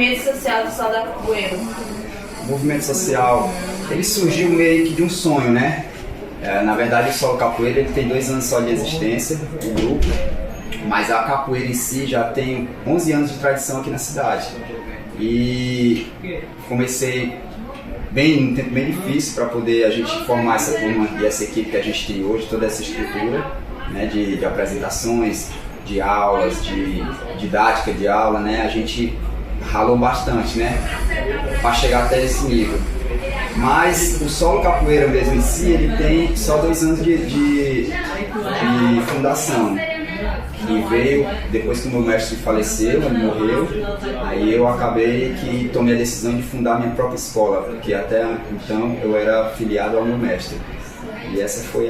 movimento social do Sol da Capoeira? O movimento social, ele surgiu meio que de um sonho, né? Na verdade, o Sol Capoeira ele tem 2 anos só de existência, o grupo, mas a capoeira em si já tem 11 anos de tradição aqui na cidade. E comecei um tempo bem difícil para poder a gente formar essa turma e essa equipe que a gente tem hoje, toda essa estrutura, né, de apresentações, de aulas, de didática de aula, né? A gente ralou bastante, né, para chegar até esse nível. Mas o Solo Capoeira mesmo em si, ele tem só 2 anos de fundação. Que veio depois que o meu mestre faleceu, ele morreu, aí eu acabei que tomei a decisão de fundar minha própria escola, porque até então eu era filiado ao meu mestre. E essa foi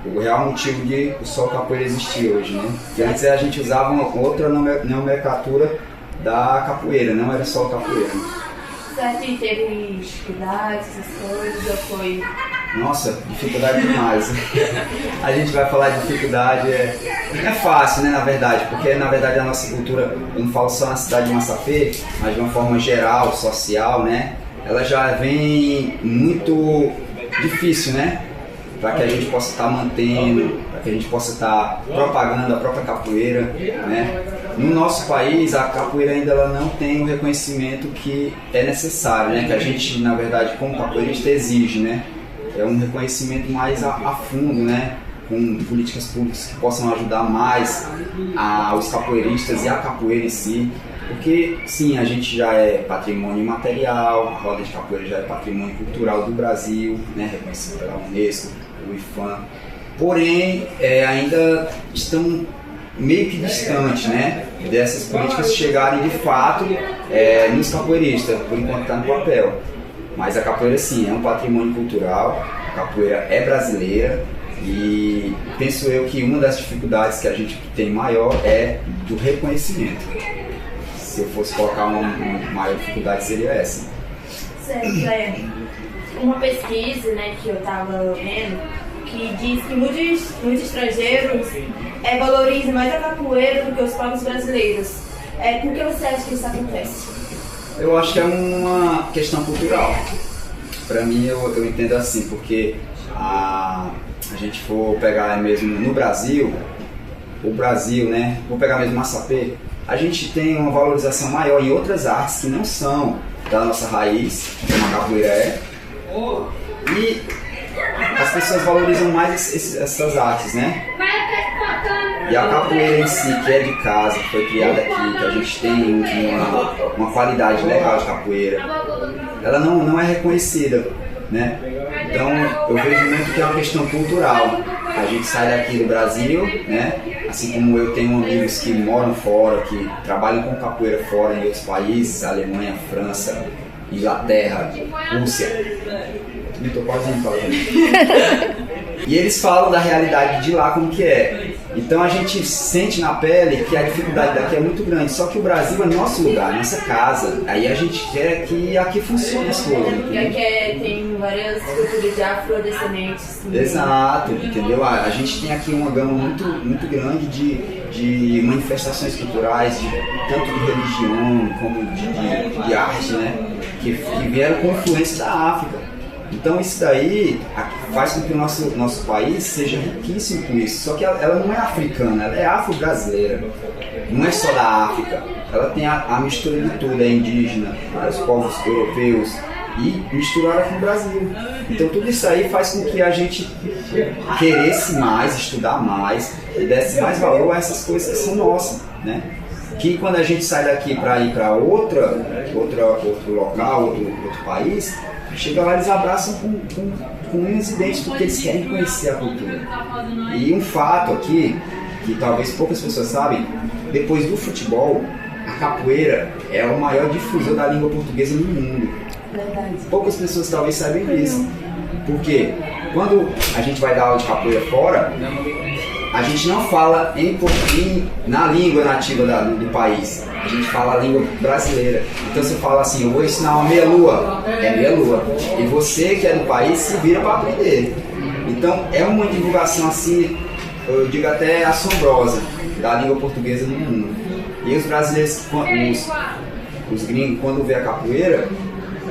o real motivo de o Solo Capoeira existir hoje, né? Porque antes a gente usava uma outra nomenclatura da capoeira, não era só capoeira. Certo, e teve dificuldades, essas coisas, já foi... Nossa, dificuldade demais. A gente vai falar de dificuldade, é fácil, né, na verdade, porque na verdade a nossa cultura, eu não falo só na cidade de Massapê, mas de uma forma geral, social, né, ela já vem muito difícil, né, para que a gente possa estar mantendo, para que a gente possa estar propagando a própria capoeira, né. No nosso país, a capoeira ainda ela não tem o reconhecimento que é necessário, né, que a gente, na verdade, como capoeirista exige, né. É um reconhecimento mais a fundo, né? Com políticas públicas que possam ajudar mais os capoeiristas e a capoeira em si. Porque, sim, a gente já é patrimônio imaterial, a roda de capoeira já é patrimônio cultural do Brasil, né? Reconhecido pela Unesco, pelo IFAM. Porém, ainda estão meio que distantes, né? Dessas políticas chegarem de fato nos capoeiristas, por enquanto está no papel. Mas a capoeira, sim, é um patrimônio cultural, a capoeira é brasileira e penso eu que uma das dificuldades que a gente tem maior é do reconhecimento. Se eu fosse colocar uma maior dificuldade, seria essa. Certo, uma pesquisa, né, que eu estava vendo, que diz que muitos estrangeiros valorizam mais a capoeira do que os povos brasileiros. Por que você acha que isso acontece? Eu acho que é uma questão cultural. Para mim, eu entendo assim, porque a gente for pegar mesmo no Brasil, o Brasil, né? Vou pegar mesmo Massapê, a gente tem uma valorização maior em outras artes que não são da nossa raiz, como a capoeira é, e as pessoas valorizam mais essas artes, né? E a capoeira em si, que é de casa, que foi criada aqui, que a gente tem uma qualidade legal de capoeira, ela não é reconhecida, né? Então eu vejo muito que é uma questão cultural. A gente sai daqui do Brasil, né? Assim como eu tenho amigos que moram fora, que trabalham com capoeira fora em outros países, Alemanha, França, Inglaterra, Rússia. Me tô quase indo falando. E eles falam da realidade de lá como que é. Então a gente sente na pele que a dificuldade daqui é muito grande, só que o Brasil é nosso lugar, nossa casa. Aí a gente quer que aqui funcione as coisas. E aqui tem várias culturas de afrodescendentes. Exato, entendeu? A gente tem aqui uma gama muito grande de manifestações culturais, tanto de religião como de arte, né? Que vieram com influência da África. Então isso daí faz com que o nosso país seja riquíssimo com isso. Só que ela não é africana, ela é afro-brasileira. Não é só da África. Ela tem a mistura de tudo, é indígena, os povos europeus e misturada com o Brasil. Então tudo isso aí faz com que a gente queresse mais, estudar mais e desse mais valor a essas coisas que são nossas, né? Que quando a gente sai daqui para ir para outro local, outro país, chega lá, eles abraçam com unhas e dentes, porque eles querem conhecer a cultura. E um fato aqui, que talvez poucas pessoas sabem, depois do futebol, a capoeira é o maior difusor da língua portuguesa no mundo. Poucas pessoas talvez saibam disso. Porque quando a gente vai dar aula de capoeira fora, a gente não fala na língua nativa do país, a gente fala a língua brasileira. Então você fala assim, eu vou ensinar uma meia-lua, é meia-lua. E você que é do país se vira para aprender. Então é uma divulgação assim, eu digo até assombrosa, da língua portuguesa no mundo. E os brasileiros, os gringos, quando vê a capoeira,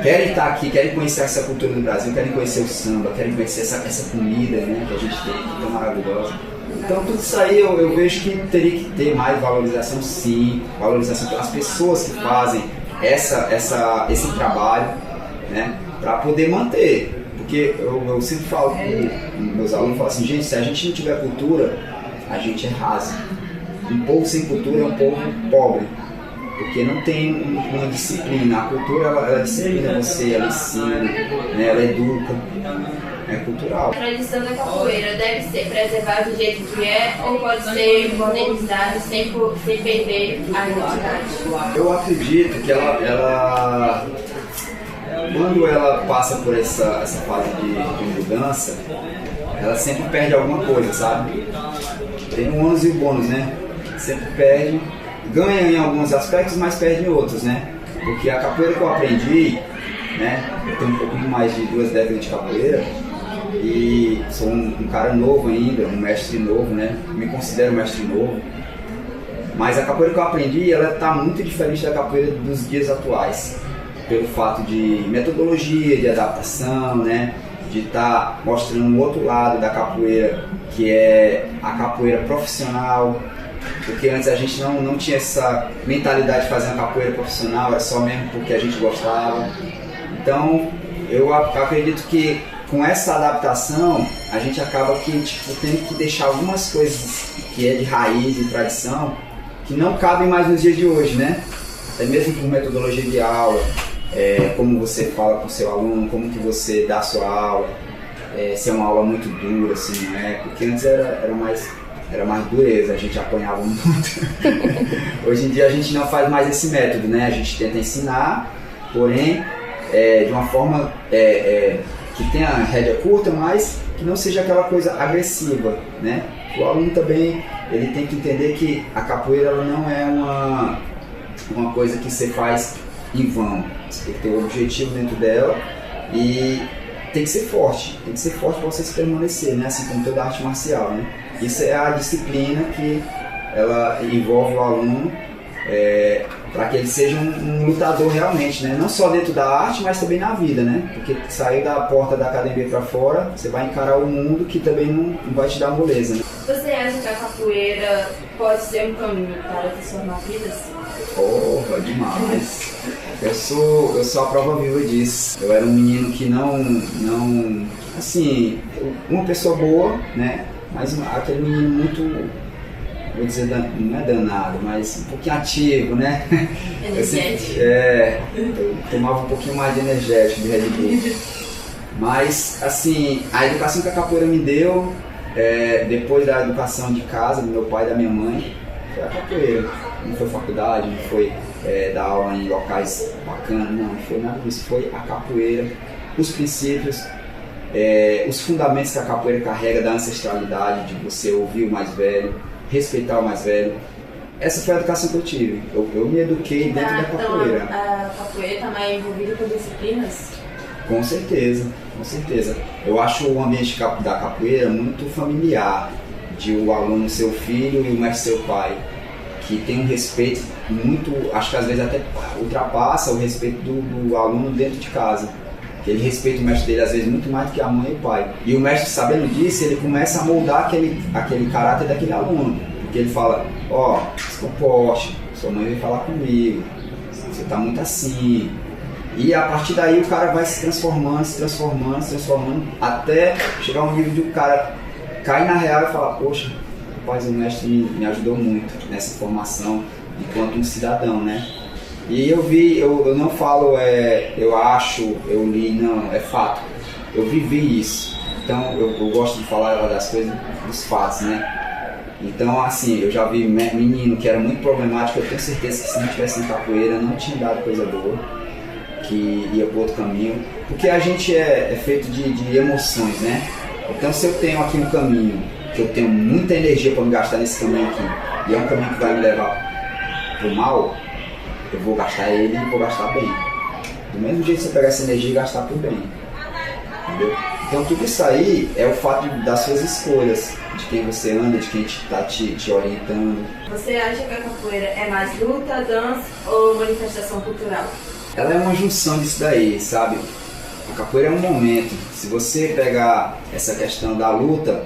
querem estar aqui, querem conhecer essa cultura do Brasil, querem conhecer o samba, querem conhecer essa comida, né, que a gente tem, que é tão maravilhosa. Então tudo isso aí eu vejo que teria que ter mais valorização, sim, valorização pelas pessoas que fazem esse trabalho, né, para poder manter. Porque eu sempre falo com meus alunos, falo assim, gente, se a gente não tiver cultura, a gente é raso. Um povo sem cultura é um povo pobre, porque não tem uma disciplina. A cultura, ela disciplina você, ela ensina, né, ela educa, é cultural. A tradição da capoeira deve ser preservada do jeito que é ou pode ser modernizada sem perder a identidade? Eu acredito que ela quando ela passa por essa fase de mudança, ela sempre perde alguma coisa, sabe? Tem um ônus e o bônus, né? Sempre perde, ganha em alguns aspectos, mas perde em outros, né? Porque a capoeira que eu aprendi, né? Eu tenho um pouquinho mais de 2 décadas de capoeira e sou um cara novo ainda, um mestre novo, né? Me considero mestre novo. Mas a capoeira que eu aprendi, ela está muito diferente da capoeira dos dias atuais. Pelo fato de metodologia, de adaptação, né? De estar mostrando um outro lado da capoeira, que é a capoeira profissional, porque antes a gente não tinha essa mentalidade de fazer uma capoeira profissional, era só mesmo porque a gente gostava. Então, eu acredito que com essa adaptação, a gente acaba que tendo que deixar algumas coisas que é de raiz, de tradição, que não cabem mais nos dias de hoje, né? Até mesmo por metodologia de aula, como você fala com o seu aluno, como que você dá a sua aula, se é uma aula muito dura, assim, não é? Porque antes era mais dureza, a gente apanhava muito. Hoje em dia a gente não faz mais esse método, né? A gente tenta ensinar, porém, de uma forma que tenha rédea curta, mas que não seja aquela coisa agressiva, né? O aluno também, ele tem que entender que a capoeira ela não é uma coisa que você faz em vão. Você tem que ter um objetivo dentro dela e tem que ser forte para você se permanecer, né? Assim como toda arte marcial, né? Isso é a disciplina que ela envolve o aluno para que ele seja um lutador realmente, né? Não só dentro da arte, mas também na vida, né? Porque sair da porta da academia para fora, você vai encarar o mundo que também não vai te dar moleza, né? Você acha que a capoeira pode ser um caminho para transformar vidas? Porra, demais! Eu sou a prova viva disso. Eu era um menino que não assim, uma pessoa boa, né? Mas aquele menino muito, vou dizer, não é danado, mas um pouquinho ativo, né? Energético. Eu tomava um pouquinho mais de energético, de Red Bull. Mas, assim, a educação que a capoeira me deu, depois da educação de casa, do meu pai e da minha mãe, foi a capoeira. Não foi faculdade, não foi dar aula em locais bacanas, não foi nada disso. Foi a capoeira, os princípios, os fundamentos que a capoeira carrega da ancestralidade, de você ouvir o mais velho, respeitar o mais velho. Essa foi a educação que eu tive. Eu me eduquei dentro da capoeira. Então, a capoeira está mais envolvida com disciplinas? Com certeza, com certeza. Eu acho o ambiente da capoeira muito familiar, de o aluno ser o filho e o mestre ser o pai, que tem um respeito muito, acho que às vezes até ultrapassa o respeito do aluno dentro de casa. Que ele respeita o mestre dele às vezes muito mais do que a mãe e o pai. E o mestre, sabendo disso, ele começa a moldar aquele caráter daquele aluno. Porque ele fala, se comporte, sua mãe veio falar comigo, você tá muito assim. E a partir daí o cara vai se transformando, até chegar um nível de o cara cair na real e falar, poxa, rapaz, o mestre me ajudou muito nessa formação enquanto um cidadão, né? E eu não falo, eu acho, eu li, não, é fato. Eu vivi isso. Então eu gosto de falar das coisas, dos fatos, né? Então, assim, eu já vi menino que era muito problemático, eu tenho certeza que se não tivesse em capoeira não tinha dado coisa boa, que ia para outro caminho. Porque a gente é feito de emoções, né? Então, se eu tenho aqui um caminho, que eu tenho muita energia para me gastar nesse caminho aqui, e é um caminho que vai me levar pro mal, eu vou gastar ele e vou gastar bem. Do mesmo jeito que você pegar essa energia e gastar pro bem. Entendeu? Então tudo isso aí é o fato das suas escolhas, de quem você anda, de quem está te orientando. Você acha que a capoeira é mais luta, dança ou manifestação cultural? Ela é uma junção disso daí, sabe? A capoeira é um momento. Se você pegar essa questão da luta,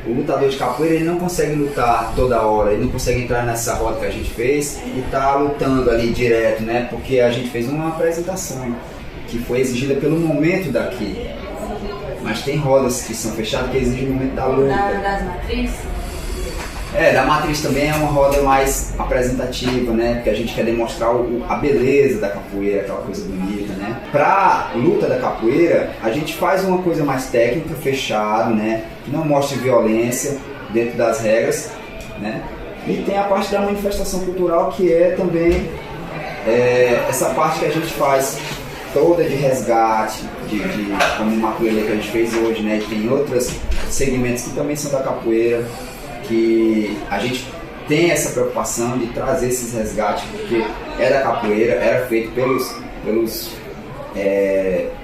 o lutador de capoeira ele não consegue lutar toda hora, ele não consegue entrar nessa roda que a gente fez e tá lutando ali direto, né? Porque a gente fez uma apresentação que foi exigida pelo momento daqui. Mas tem rodas que são fechadas que exigem o momento da luta. Das matrizes? Da matriz também é uma roda mais apresentativa, né? Porque a gente quer demonstrar a beleza da capoeira, aquela coisa bonita, né? Pra luta da capoeira, a gente faz uma coisa mais técnica, fechado, né? Que não mostre violência dentro das regras, né? E tem a parte da manifestação cultural, que é também essa parte que a gente faz toda de resgate, como uma capoeira que a gente fez hoje, né? E tem outros segmentos que também são da capoeira, que a gente tem essa preocupação de trazer esses resgates, porque é da capoeira, era feito pelos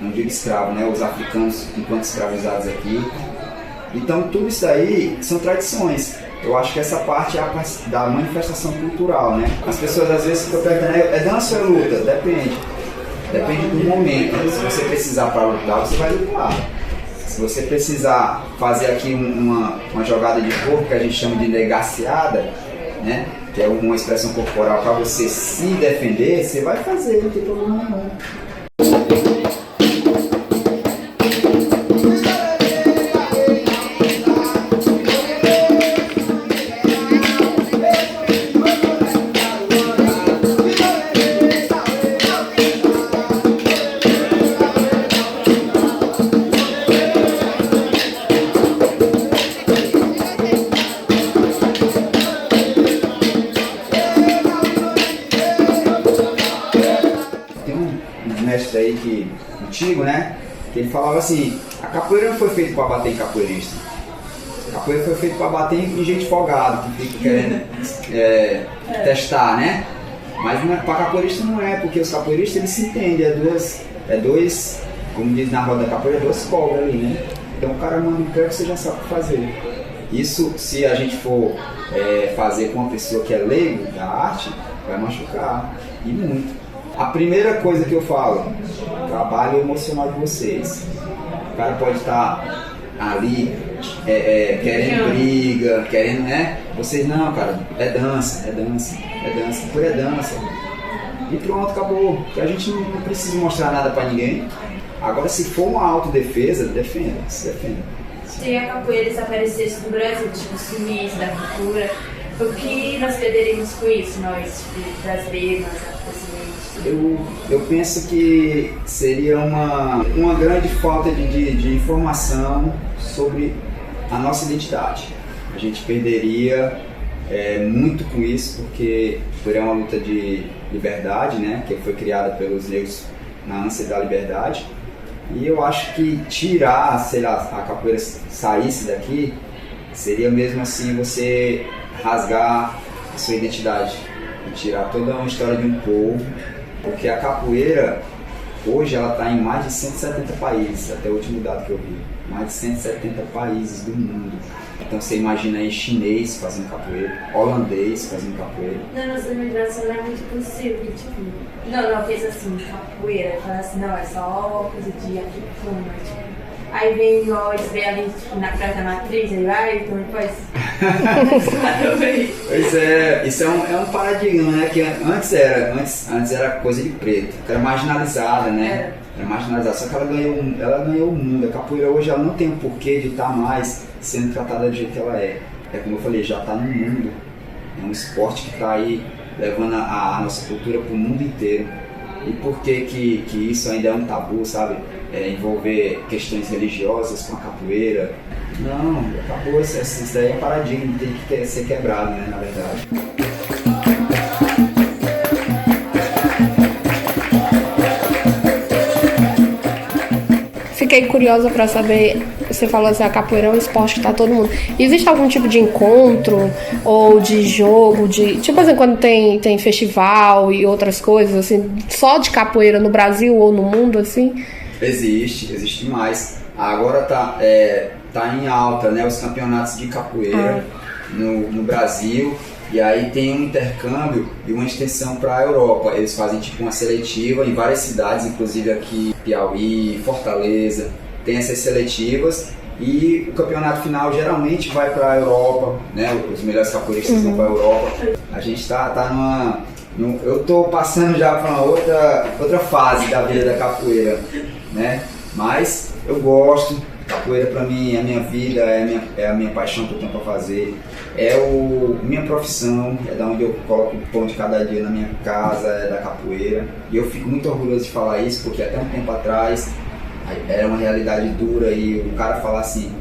não digo escravos, né? Os africanos enquanto escravizados aqui. Então tudo isso aí são tradições. Eu acho que essa parte é a parte da manifestação cultural, né? As pessoas às vezes ficam perguntando, é dança ou é luta? Depende do momento. Se você precisar para lutar, você vai lutar. Se você precisar fazer aqui uma jogada de corpo, que a gente chama de negaciada, né? Que é uma expressão corporal para você se defender, você vai fazer, não tem problema nenhum. Aí antigo, né? Que ele falava assim: a capoeira não foi feita para bater em capoeirista. A capoeira foi feita para bater em gente folgada, que fica querendo testar, né? Mas para capoeirista não é, porque os capoeiristas eles se entendem, é dois, como diz na roda da capoeira, duas cobras ali, né? Então o cara manda um pé que você já sabe o que fazer. Isso, se a gente for fazer com uma pessoa que é leigo da arte, vai machucar, e muito. A primeira coisa que eu falo, trabalho emocional de vocês. O cara pode estar ali querendo briga, querendo, né? Vocês não, cara, é dança, por é dança. E pronto, acabou. Porque a gente não precisa mostrar nada pra ninguém. Agora, se for uma autodefesa, se defenda. Se a capoeira desaparecesse do Brasil, tipo, sumisse da cultura, o que nós perderíamos com isso, nós brasileiros, Eu penso que seria uma grande falta de informação sobre a nossa identidade. A gente perderia muito com isso, porque é uma luta de liberdade, né, que foi criada pelos negros na ânsia da liberdade. E eu acho que tirar, sei lá, a capoeira saísse daqui, seria mesmo assim você rasgar a sua identidade e tirar toda uma história de um povo. Porque a capoeira, hoje, ela está em mais de 170 países, até o último dado que eu vi. Mais de 170 países do mundo. Então você imagina aí chinês fazendo capoeira, holandês fazendo capoeira. Na nossa migração não é muito possível, tipo... Não, fez assim, capoeira, fala assim, não, é só coisa de africano, tipo... Aí vem igual eles vêm ali, tipo, na casa da matriz, aí vai, então depois... Pois é, isso é um paradigma, né? Que antes era coisa de preto, era marginalizada, né? Era marginalizada, só que ela ganhou o mundo. A capoeira hoje ela não tem o porquê de estar mais sendo tratada do jeito que ela é. É como eu falei, já está no mundo. É um esporte que está aí levando a nossa cultura para o mundo inteiro. E por que isso ainda é um tabu, sabe? Envolver questões religiosas com a capoeira. Não, acabou, isso daí é um paradigma, tem que ser quebrado, né, na verdade. Fiquei curiosa para saber, você falou assim, a capoeira é um esporte que tá todo mundo. Existe algum tipo de encontro ou de jogo, tipo assim, quando tem festival e outras coisas, assim, só de capoeira no Brasil ou no mundo, assim? Existe demais. Agora tá em alta, né, os campeonatos de capoeira no Brasil. E aí tem um intercâmbio e uma extensão para a Europa. Eles fazem tipo uma seletiva em várias cidades, inclusive aqui Piauí, Fortaleza, tem essas seletivas. E o campeonato final geralmente vai para a Europa, né? Os melhores capoeiristas vão para a Europa. A gente tá eu tô passando já para uma outra fase da vida da capoeira, né? Mas eu gosto. Capoeira para mim é a minha vida, é a minha paixão que eu tenho para fazer, minha profissão, é da onde eu coloco o pão de cada dia na minha casa, é da capoeira. E eu fico muito orgulhoso de falar isso, porque até um tempo atrás era uma realidade dura e o cara fala assim: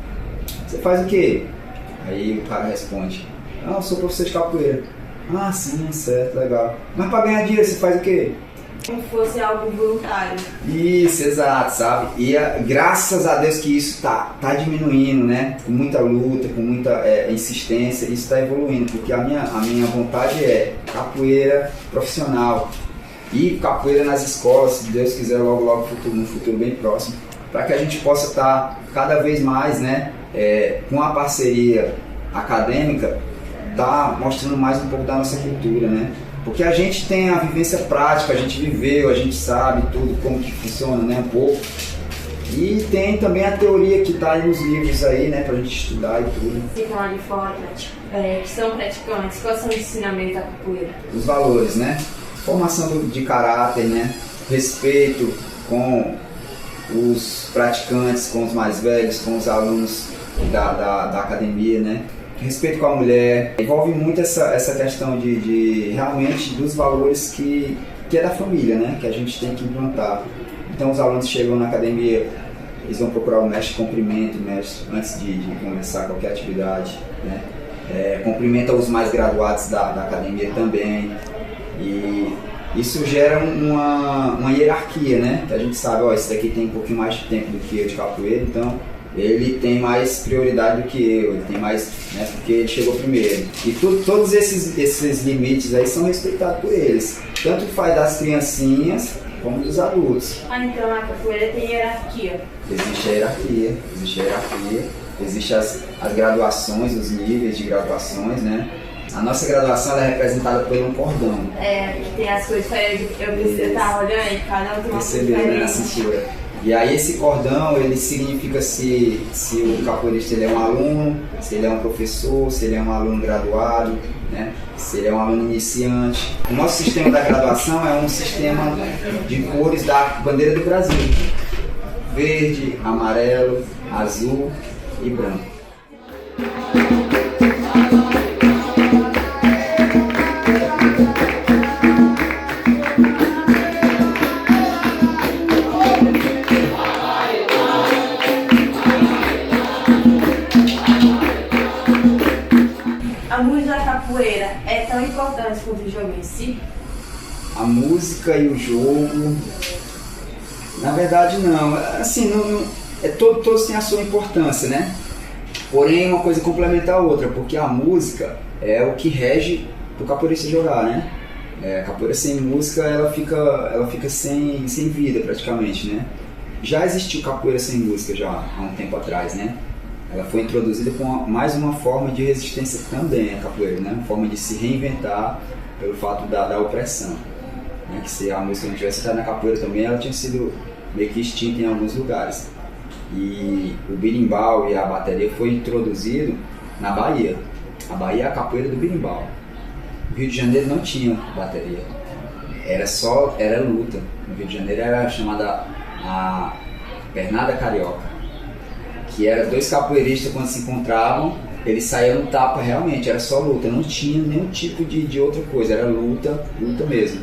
você faz o quê? Aí o cara responde: ah, eu sou professor de capoeira. Ah, sim, certo, legal. Mas para ganhar dinheiro você faz o quê? Como fosse algo voluntário. Isso, exato, sabe? E graças a Deus que isso tá diminuindo, né? Com muita luta, com muita insistência, isso está evoluindo, porque a minha vontade é capoeira profissional e capoeira nas escolas, se Deus quiser, logo no futuro bem próximo, para que a gente possa estar cada vez mais, né? Com a parceria acadêmica, tá mostrando mais um pouco da nossa cultura, né? Porque a gente tem a vivência prática, a gente viveu, a gente sabe tudo como que funciona, né, um pouco. E tem também a teoria que está aí nos livros aí, né, pra gente estudar e tudo. Ficam ali fora, que são praticantes, quais são os ensinamentos da capoeira? Os valores, né? Formação de caráter, né? Respeito com os praticantes, com os mais velhos, com os alunos da academia, né? Respeito com a mulher, envolve muito essa questão de realmente dos valores que é da família, né? Que a gente tem que implantar. Então os alunos chegam na academia, eles vão procurar o mestre, cumprimenta o mestre antes de começar qualquer atividade, né? Cumprimenta os mais graduados da academia também. E isso gera uma hierarquia, né? Que a gente sabe, ó, esse daqui tem um pouquinho mais de tempo do que eu de capoeira, então ele tem mais prioridade do que eu, ele tem mais, né, porque ele chegou primeiro. E todos esses limites aí são respeitados por eles, tanto faz das criancinhas como dos adultos. Ah, então a capoeira tem hierarquia. Existe a hierarquia, existe as graduações, os níveis de graduações, né? A nossa graduação ela é representada por um cordão. Que tem as coisas diferentes, eu tava olhando, cada um tem uma coisa diferente. Na diferente. cintura. E aí esse cordão, ele significa se o capoeirista ele é um aluno, se ele é um professor, se ele é um aluno graduado, né? Se ele é um aluno iniciante. O nosso sistema da graduação é um sistema de cores da bandeira do Brasil: verde, amarelo, azul e branco. A música da capoeira é tão importante quanto o jogo em si? A música e o jogo, na verdade não, assim, todos têm a sua importância, né? Porém uma coisa complementa a outra, porque a música é o que rege o capoeirista jogar, né? A capoeira sem música ela fica sem vida praticamente, né? Já existiu capoeira sem música já há um tempo atrás, né? Ela foi introduzida com mais uma forma de resistência também, a capoeira, né? Uma forma de se reinventar pelo fato da opressão, né? Que se a música não tivesse estado na capoeira também, ela tinha sido meio que extinta em alguns lugares. E o berimbau e a bateria foi introduzido na Bahia. A Bahia é a capoeira do berimbau. O Rio de Janeiro não tinha bateria, era luta. No Rio de Janeiro era chamada a pernada carioca, que era dois capoeiristas quando se encontravam, eles saíam no tapa realmente, era só luta, não tinha nenhum tipo de outra coisa, era luta mesmo.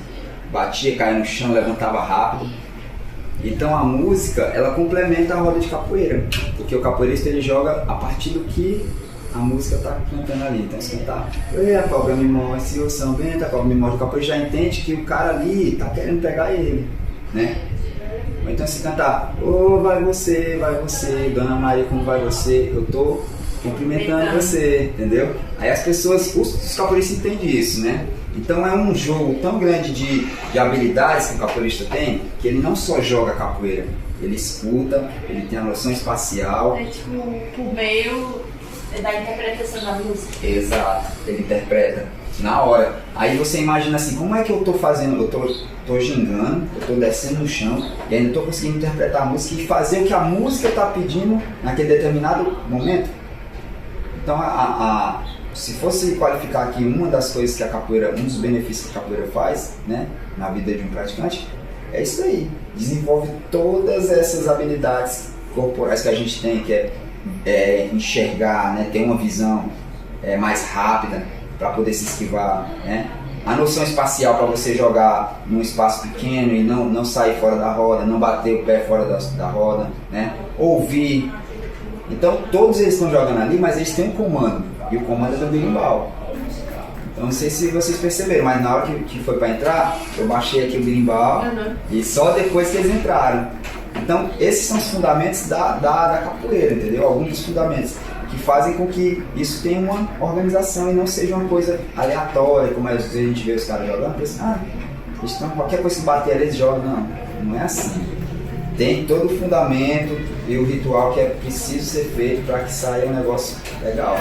Batia, caía no chão, levantava rápido. Então a música, ela complementa a roda de capoeira, porque o capoeirista ele joga a partir do que a música está cantando ali. Então se cantar, a cobra me mostra, o São Bento, a cobra me mostra, o capoeirista já entende que o cara ali está querendo pegar ele, né? Ou então se cantar, vai você, Dona Maria, como vai você? Eu tô cumprimentando você, entendeu? Aí as pessoas, os capoeiristas entendem isso, né? Então é um jogo tão grande de habilidades que o capoeirista tem, que ele não só joga capoeira, ele escuta, ele tem a noção espacial. É tipo, por meio da interpretação da música. Exato, ele interpreta na hora. Aí você imagina assim, como é que eu tô fazendo? Eu tô gingando, eu tô descendo no chão e ainda tô conseguindo interpretar a música e fazer o que a música tá pedindo naquele determinado momento. Então, se fosse qualificar aqui uma das coisas que a capoeira, um dos benefícios que a capoeira faz, né, na vida de um praticante, é isso aí. Desenvolve todas essas habilidades corporais que a gente tem, que é enxergar, né, ter uma visão mais rápida para poder se esquivar, né? A noção espacial para você jogar num espaço pequeno e não sair fora da roda, não bater o pé fora da roda, né? Ouvir. Então todos eles estão jogando ali, mas eles têm um comando, e o comando é do berimbau. Então não sei se vocês perceberam, mas na hora que foi para entrar, eu baixei aqui o berimbau e só depois que eles entraram. Então esses são os fundamentos da capoeira, entendeu? Alguns dos fundamentos que fazem com que isso tenha uma organização e não seja uma coisa aleatória, como às vezes a gente vê os caras jogando, assim, qualquer coisa que bater ali eles jogam. Não é assim. Tem todo o fundamento e o ritual que é preciso ser feito para que saia um negócio legal.